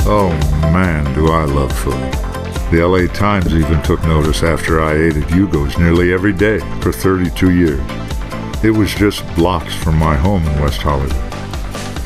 Oh man, do I love food. The LA Times even took notice after I ate at Hugo's nearly every day for 32 years. It was just blocks from my home in West Hollywood.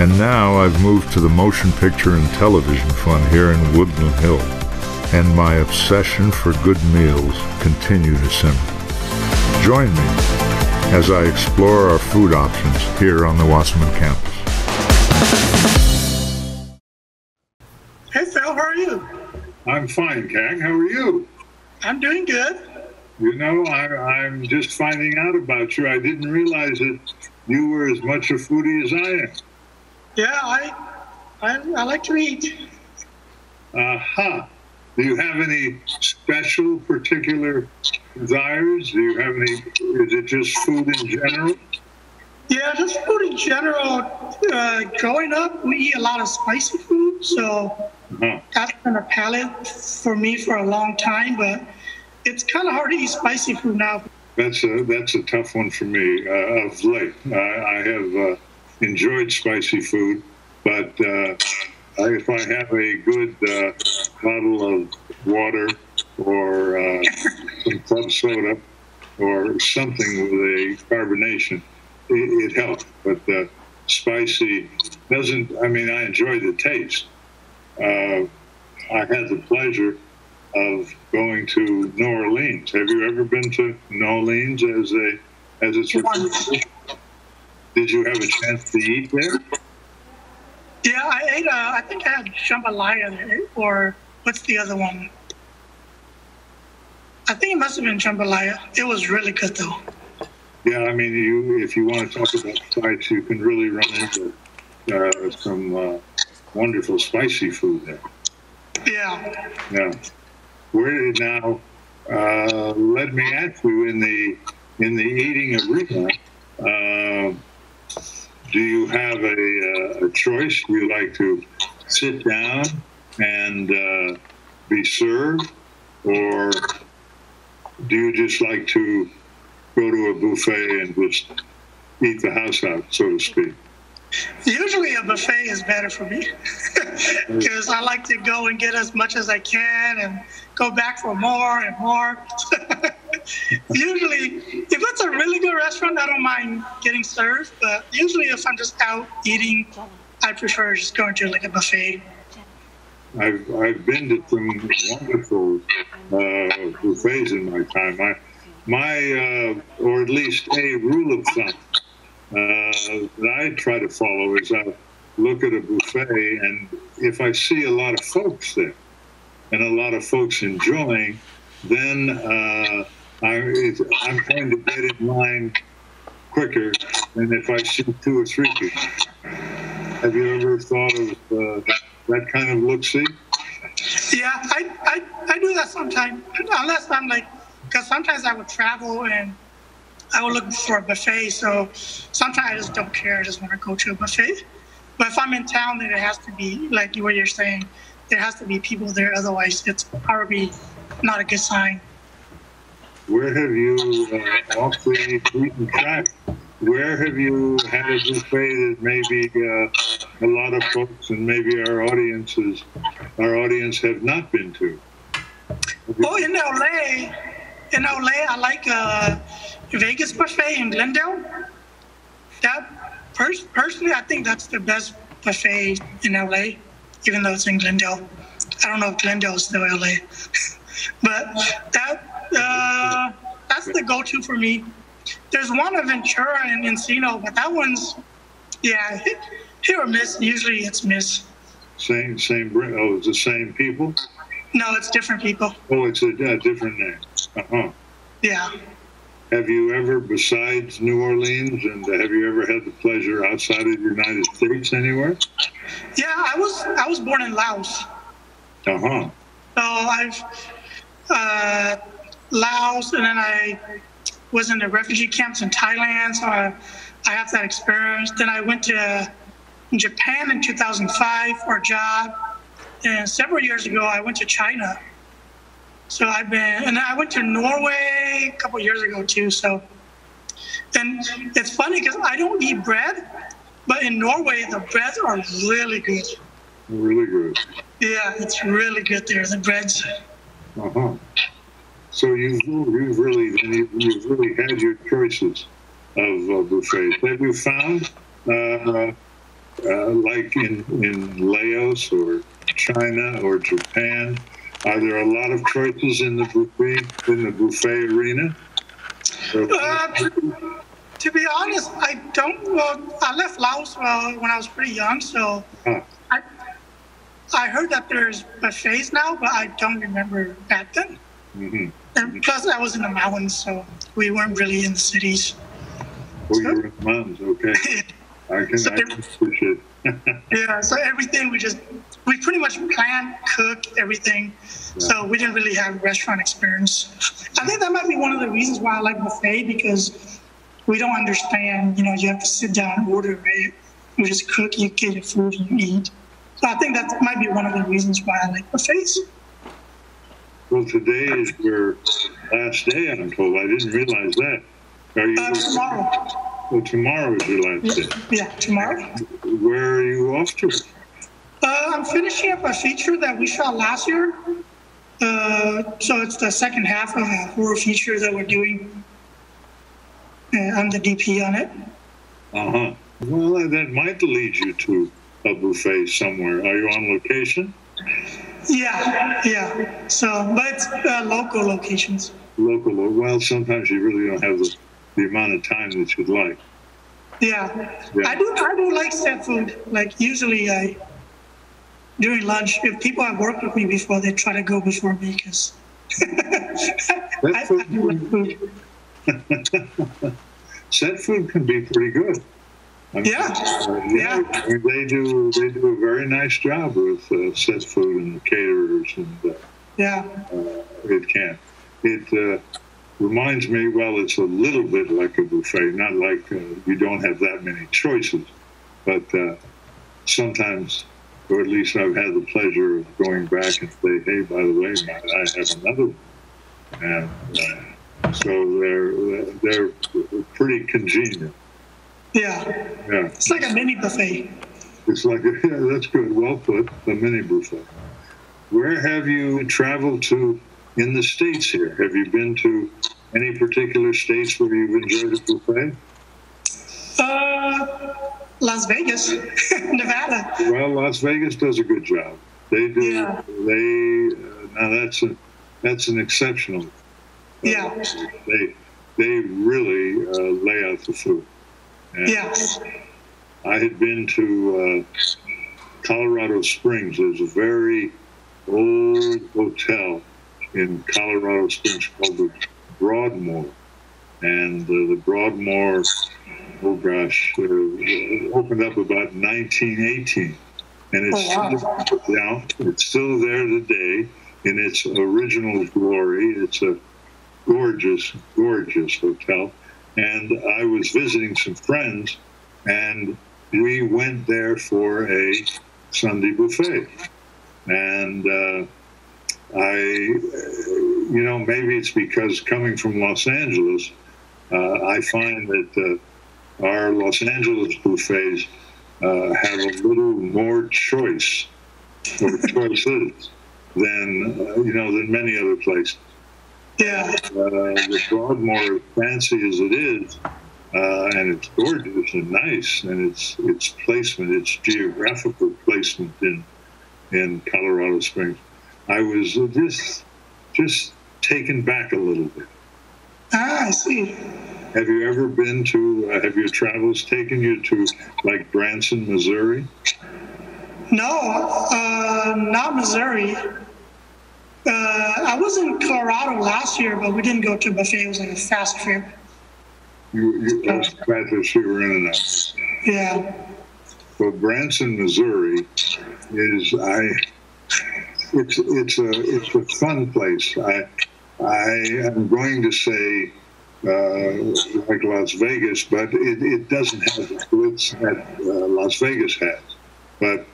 And now I've moved to the motion picture and television fund here in Woodland Hills, and my obsession for good meals continue to simmer. Join me as I explore our food options here on the Wasserman campus. Hey Phil, how are you? I'm fine, Kak. How are you? I'm doing good. You know, I'm just finding out about you. I didn't realize that you were as much a foodie as I am. Yeah, I like to eat. Aha. Do you have any special, particular desires? Do you have any, is it just food in general? Yeah, just food in general. Growing up, we eat a lot of spicy food, so that's been a palate for me for a long time, but it's kind of hard to eat spicy food now. That's a tough one for me of late. I have enjoyed spicy food, but if I have a good bottle of water or some club soda or something with a carbonation, it helps. But spicy doesn't, I mean, I enjoy the taste. I had the pleasure of going to New Orleans. Have you ever been to New Orleans as it's referred to? Did you have a chance to eat there? Yeah, I ate, I think I had jambalaya there, or what's the other one? I think it must have been jambalaya. It was really good though. Yeah, I mean, if you want to talk about spice, you can really run into some wonderful spicy food there. Yeah. Yeah. Where now? Let me ask you, in the eating arena, do you have a choice? Do you like to sit down and be served, or do you just like to go to a buffet and just eat the house out, so to speak? Usually a buffet is better for me because I like to go and get as much as I can and go back for more and more. Usually, if it's a really good restaurant, I don't mind getting served, but usually if I'm just out eating, I prefer just going to like a buffet. I've been to some wonderful buffets in my time. My or at least a rule of thumb that I try to follow is I look at a buffet, and if I see a lot of folks there and a lot of folks enjoying, then I'm going to get in line quicker than if I see 2 or 3 people. Have you ever thought of that kind of look-see? Yeah, I do that sometimes, unless I'm like, because sometimes I would travel and I would look for a buffet, so sometimes I just don't care, I just want to go to a buffet. But if I'm in town, then it has to be, like what you're saying, there has to be people there, otherwise it's probably not a good sign. Where have you, off the beaten track, where have you had a buffet that maybe a lot of folks and maybe our audience have not been to? Oh, in LA, I like Vegas buffet in Glendale. That personally, I think that's the best buffet in LA, even though it's in Glendale. I don't know if Glendale is still LA, but that's the go-to for me. There's one in Ventura and Encino, but that one's, yeah, hit or miss. Usually it's miss. Same. Oh, it's the same people? No, it's different people. Oh, it's a different name. Uh-huh. Yeah. Have you ever, besides New Orleans, and have you ever had the pleasure outside of the United States anywhere? Yeah, I was born in Laos. Uh-huh. So I've Laos, and then I was in the refugee camps in Thailand, so I have that experience. Then I went to Japan in 2005 for a job, and several years ago I went to China. So and then I went to Norway a couple years ago too. So, and it's funny because I don't eat bread, but in Norway the breads are really good. Really good. Yeah, it's really good there. The breads. Uh-huh. So you've really had your choices of buffets. Have you found, like in Laos or China or Japan, are there a lot of choices in the buffet arena? To be honest, I don't. Well, I left Laos when I was pretty young, so I heard that there's buffets now, but I don't remember back then. Mm-hmm. And plus, I was in the mountains, so we weren't really in the cities. Oh, you were in the mountains, okay. I can appreciate it. Yeah, so everything we pretty much plan, cook everything. Yeah. So we didn't really have restaurant experience. I think that might be one of the reasons why I like buffet, because we don't understand, you have to sit down and order it. We just cook, you get your food, and you eat. So I think that might be one of the reasons why I like buffets. Well, today is your last day, I'm told. I didn't realize that. Are you tomorrow. Well, tomorrow is your last day. Yeah, tomorrow. Where are you off to? I'm finishing up a feature that we shot last year. So it's the second half of a horror feature that we're doing. I'm the DP on it. Uh-huh. Well, that might lead you to a buffet somewhere. Are you on location? Yeah. So, but it's local locations. Local. Well, sometimes you really don't have the amount of time that you'd like. Yeah. I do like set food. Like usually during lunch, if people have worked with me before, they try to go before me because I do like food. Set food can be pretty good. I mean, yeah. They do a very nice job with set food and the caterers, and it can. It reminds me. Well, it's a little bit like a buffet, not like you don't have that many choices, but sometimes, or at least I've had the pleasure of going back and say, "Hey, by the way, I have another one," and so they're pretty congenial. Yeah. It's like a mini buffet. It's like, that's good. Well put, a mini buffet. Where have you traveled to in the States here? Have you been to any particular states where you've enjoyed a buffet? Las Vegas, Nevada. Well, Las Vegas does a good job. They do. Yeah. Now that's an exceptional. Yeah. They really lay out the food. And I had been to Colorado Springs. There's a very old hotel in Colorado Springs called the Broadmoor. And the Broadmoor, opened up about 1918. And it's still there today in its original glory. It's a gorgeous, gorgeous hotel. And I was visiting some friends, and we went there for a Sunday buffet. And maybe it's because coming from Los Angeles, I find that our Los Angeles buffets have a little more choice or choices than many other places. Yeah. The Broadmoor, as fancy as it is, and it's gorgeous and nice, and its placement, its geographical placement in Colorado Springs, I was just taken back a little bit. I see. Have you ever been to? Have your travels taken you to like Branson, Missouri? No, not Missouri. I was in Colorado last year, but we didn't go to a buffet. It was like a fast trip. You were in and out. Yeah. Well, Branson, Missouri is it's a fun place. I am going to say like Las Vegas, but it doesn't have the glitz that Las Vegas has. But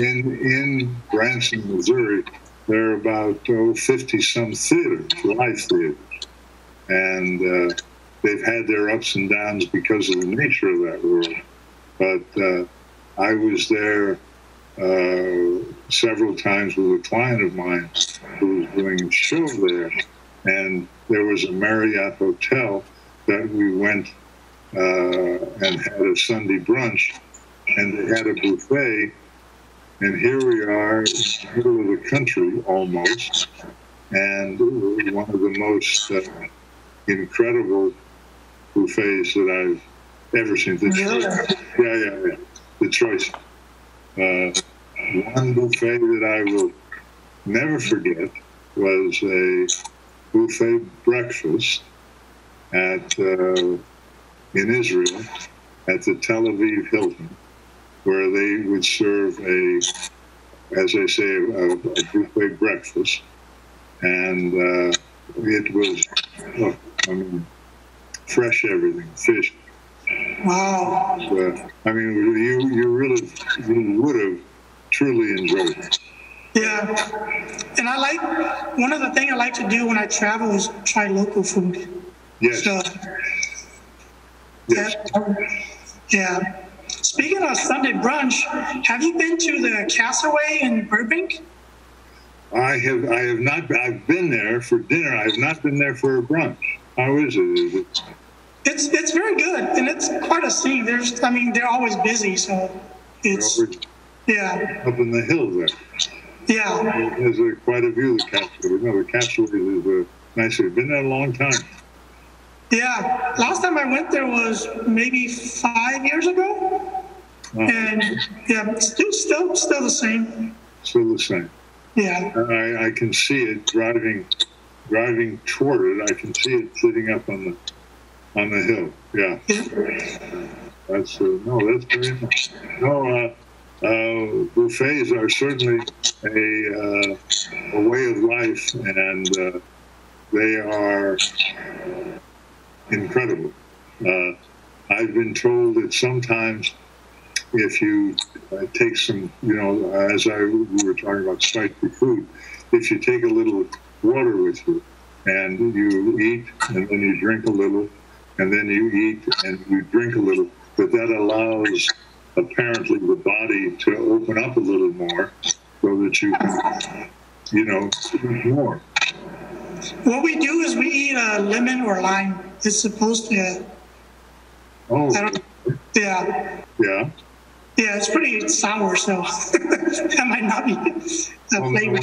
in Branson, Missouri, there are about 50-some theaters, live theaters. And they've had their ups and downs because of the nature of that world. But I was there several times with a client of mine who was doing a show there. And there was a Marriott hotel that we went and had a Sunday brunch, and they had a buffet. And here we are in the middle of the country almost, and one of the most incredible buffets that I've ever seen. Yeah. The choice. One buffet that I will never forget was a buffet breakfast at in Israel at the Tel Aviv Hilton, where they would serve as I say, a buffet breakfast, and it was, fresh everything, fish. Wow. I mean, you would have truly enjoyed it. Yeah. And one of the things I like to do when I travel is try local food. Yes. So, yes. Yeah. Speaking of Sunday brunch, have you been to the Castaway in Burbank? I have not. I've been there for dinner. I have not been there for a brunch. How is it? It's very good, and it's quite a scene. They're always busy, so it's up in the hill there. Yeah. There's quite a view of the Castaway. No, the Castaway is nice. It's been there a long time. Yeah. Last time I went there was maybe 5 years ago, and yeah, still the same. Still the same. Yeah. I can see it driving toward it. I can see it sitting up on the hill. Yeah. That's very nice. Buffets are certainly a way of life, and they are incredible. I've been told that sometimes if you take some, as we were talking about spicy food, if you take a little water with you and you eat and then you drink a little and then you eat and you drink a little, that allows apparently the body to open up a little more so that you can, eat more. What we do is we eat a lemon or lime. It's supposed to. Oh. Yeah. Yeah. Yeah, it's pretty sour, so that might not be a flavor.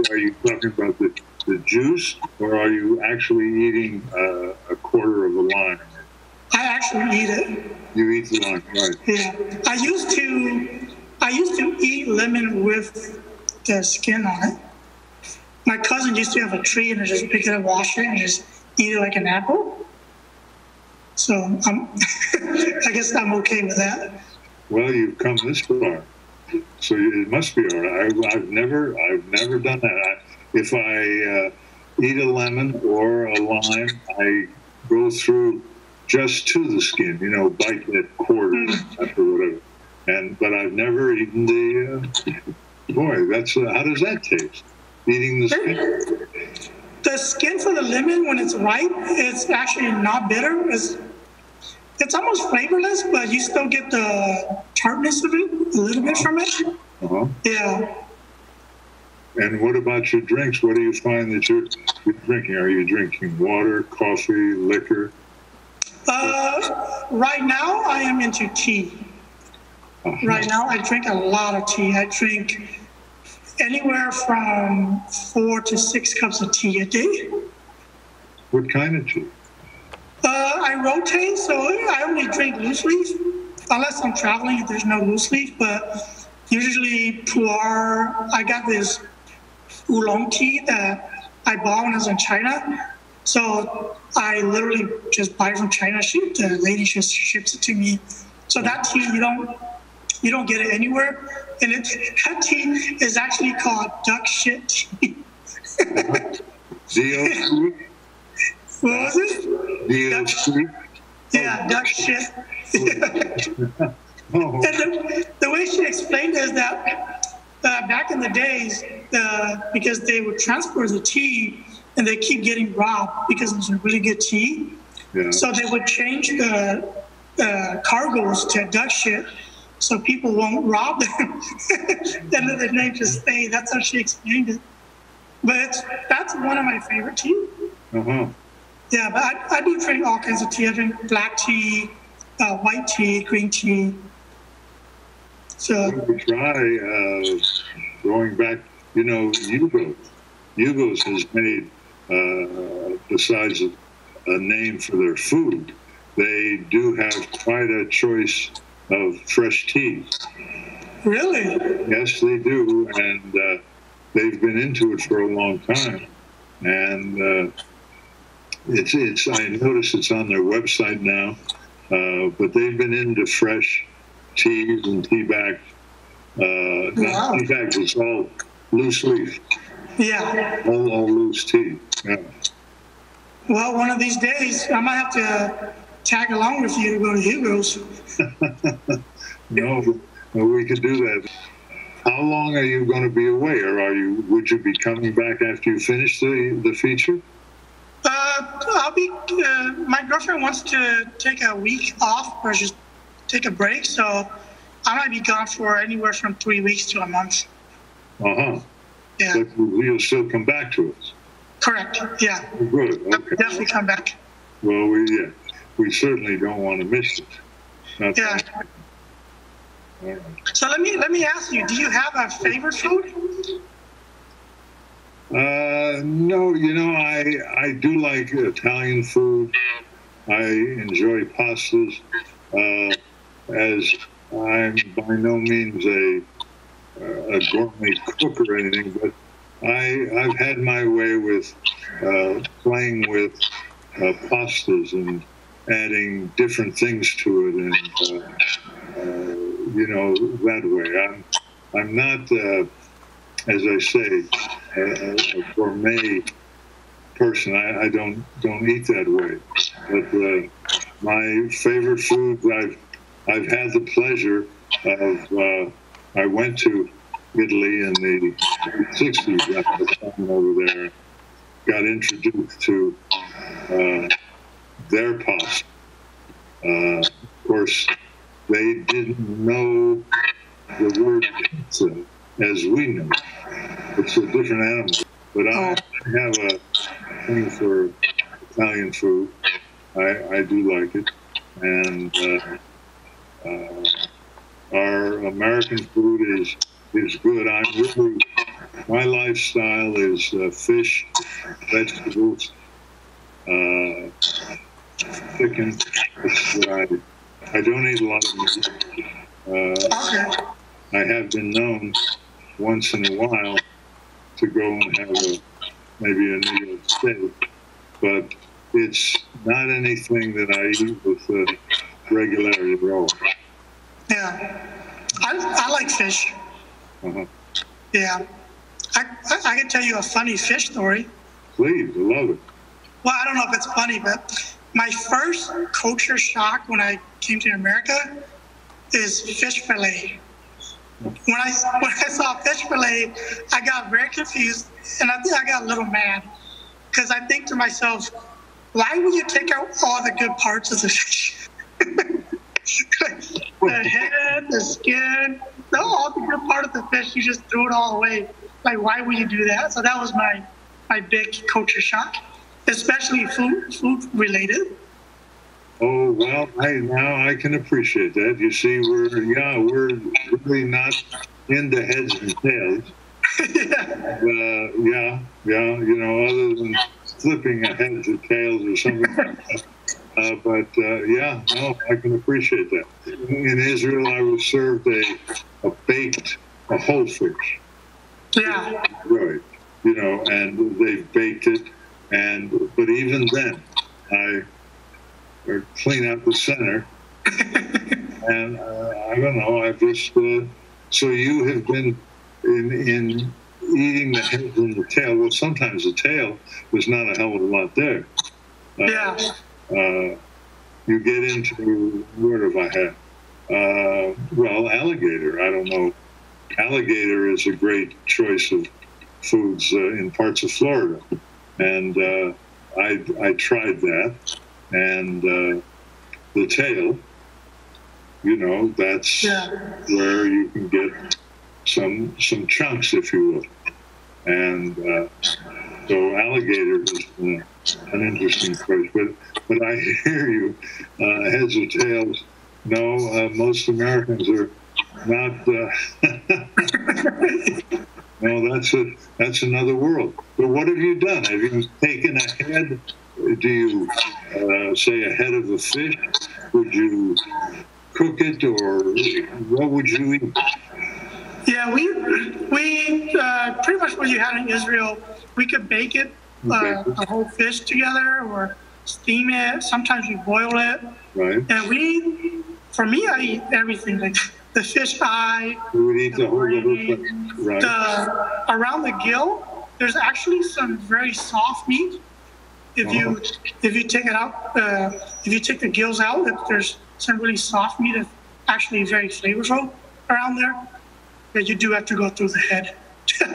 Are you talking about the juice, or are you actually eating a quarter of a lime? I actually eat it. You eat the lime, right? Yeah, I used to eat lemon with the skin on it. My cousin used to have a tree and I just pick it up, wash it, and just eat it like an apple. So I guess I'm okay with that. Well, you've come this far, so it must be all right. I've never done that. If I eat a lemon or a lime, I go through just to the skin, bite that quarter or whatever. But I've never eaten the. Boy, that's how does that taste? Eating the skin. The skin for the lemon, when it's ripe, it's actually not bitter. It's almost flavorless, but you still get the tartness of it, a little bit from it. Yeah. And what about your drinks? What do you find that you're drinking? Are you drinking water, coffee, liquor? Right now, I am into tea. Right now, I drink a lot of tea. I drink anywhere from 4 to 6 cups of tea a day. What kind of tea? I rotate, so I only drink loose leaf. Unless I'm traveling, there's no loose leaf, but usually pu'er. I got this oolong tea that I bought when I was in China. So I literally just buy it from China. The lady just ships it to me. So that tea, you don't get it anywhere. And that tea is actually called duck shit tea. What was it? Yeah, duck shit. And the way she explained it is that back in the days, because they would transport the tea and they keep getting robbed because it's a really good tea. Yeah. So they would change the cargoes to duck shit, so people won't rob them. And the name just stayed. That's how she explained it. But that's one of my favorite teas. Uh-huh. Yeah, but I do drink all kinds of tea. I drink black tea, white tea, green tea. So We try going back, Yugos has made, besides a name for their food, they do have quite a choice of fresh teas. really, Yes, they do, and they've been into it for a long time. And it's I notice it's on their website now, but they've been into fresh teas and tea bags. wow. Not tea bags, it's all loose leaf, Yeah. all loose tea. Yeah. Well, one of these days, I might have to tag along with you to go to Hugo's. No, we could do that. How long are you going to be away, or would you be coming back after you finish the feature? I'll be. My girlfriend wants to take a week off or just take a break, so I might be gone for anywhere from 3 weeks to a month. Uh-huh. Yeah. But you'll still come back to us. Correct. Yeah. Oh, good. Okay. Definitely come back. Well, we certainly don't want to miss it. That's Yeah. all right. So let me ask you: do you have a favorite food? No, I do like Italian food. I enjoy pastas. As I'm by no means a gourmet cook or anything, but I've had my way with playing with pastas and adding different things to it, and that way. I'm not, as I say, a gourmet person. I don't eat that way. But my favorite foods, I've had the pleasure of. I went to Italy in the 60s after coming over there. Got introduced to their pasta. Of course, they didn't know the word pizza as we know. It's a different animal. But I have a thing for Italian food. I do like it. And our American food is good. My lifestyle is fish, vegetables, chicken. I don't eat a lot of meat. I have been known once in a while to go and have maybe a New York steak, but it's not anything that I eat with regularity at all. Yeah, I like fish. Uh-huh. Yeah, I can tell you a funny fish story. Please, I love it. Well, I don't know if it's funny, but my first culture shock when I came to America is fish fillet. When I saw fish fillet, I got very confused, and I think I got a little mad because I think to myself, why would you take out all the good parts of the fish? The head, the skin, all the good part of the fish, you just threw it all away. Like, why would you do that? So that was my big culture shock, especially food related. Oh, well, now I can appreciate that. You see, we're really not into heads and tails. Other than flipping a heads or tails or something like that. I can appreciate that. In Israel, I was served a whole fish. Yeah. Right. And they've baked it. But even then, I clean out the center. And I don't know, I've just, so you have been in eating the head and the tail. Well, sometimes the tail was not a hell of a lot there. You get into, what have I had? Alligator. I don't know. Alligator is a great choice of foods in parts of Florida. And I tried that. And the tail, that's where you can get some chunks, if you will. And so alligator is an interesting choice. But I hear you, heads or tails. No, most Americans are not. No, that's another world. But what have you done? Have you taken a head? Do you say a head of a fish? Would you cook it, or what would you eat? Yeah, we pretty much what you had in Israel. We could bake it, the whole fish together, or steam it. Sometimes we boil it. Right. And for me, I eat everything, like the fish eye. You would eat the whole thing. Right. Around the gill, there's actually some very soft meat. If you take it out, if you take the gills out, there's some really soft meat that's actually very flavorful around there. But you do have to go through the head to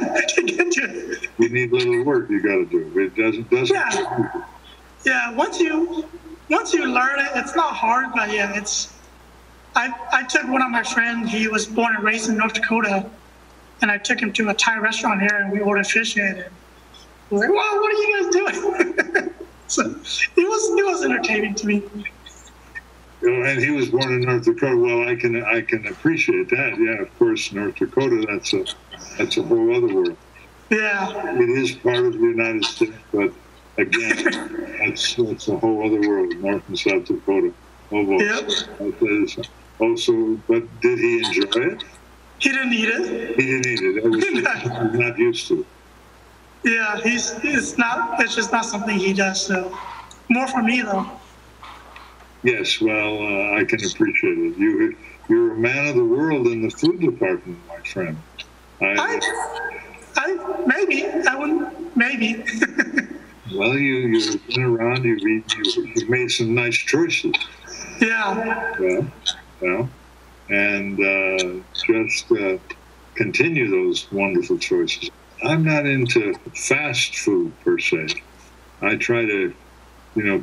get to it. You need a little work you got to do. It doesn't. Yeah. Once you learn it, it's not hard, but yeah, it's. I took one of my friends. He was born and raised in North Dakota, and I took him to a Thai restaurant here, and we ordered fish head. And he was like, "Wow, what are you guys doing?" So it was entertaining to me. And he was born in North Dakota. Well, I can appreciate that. Yeah, of course, North Dakota. That's a whole other world. Yeah. It is part of the United States, but again, that's a whole other world. North and South Dakota. Oh boy. Yep. Also, but did he enjoy it? He didn't eat it. He didn't eat it. He's not used to it. Yeah, it's just not something he does. So more for me though. Yes, well, I can appreciate it. You're a man of the world in the food department, my friend. Maybe. Well, you've been around. You've made some nice choices. Yeah. Well, and just continue those wonderful choices. I'm not into fast food per se. I try to,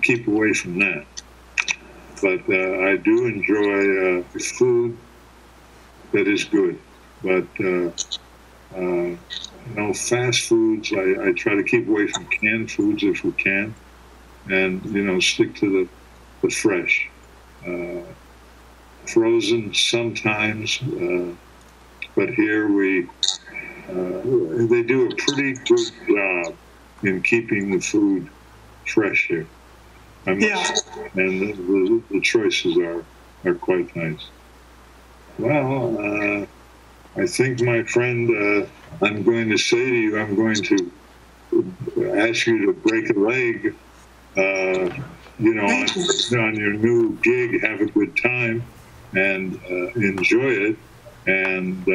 keep away from that. But I do enjoy food that is good. But fast foods, I try to keep away from canned foods if we can, and stick to the fresh. Frozen sometimes, but here they do a pretty good job in keeping the food fresh here. And the choices are quite nice. Well, I think, my friend, I'm going to say to you, I'm going to ask you to break a leg, on your new gig. Have a good time and enjoy it. And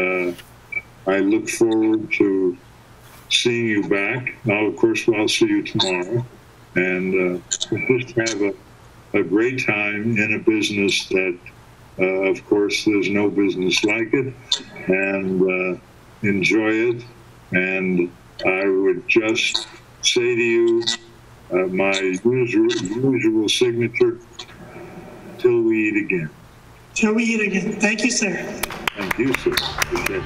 I look forward to seeing you back. Now, of course, I'll see you tomorrow. And just have a great time in a business that, of course, there's no business like it, and enjoy it. And I would just say to you, my usual signature, till we eat again. Till we eat again. Thank you, sir. Thank you, sir. Okay.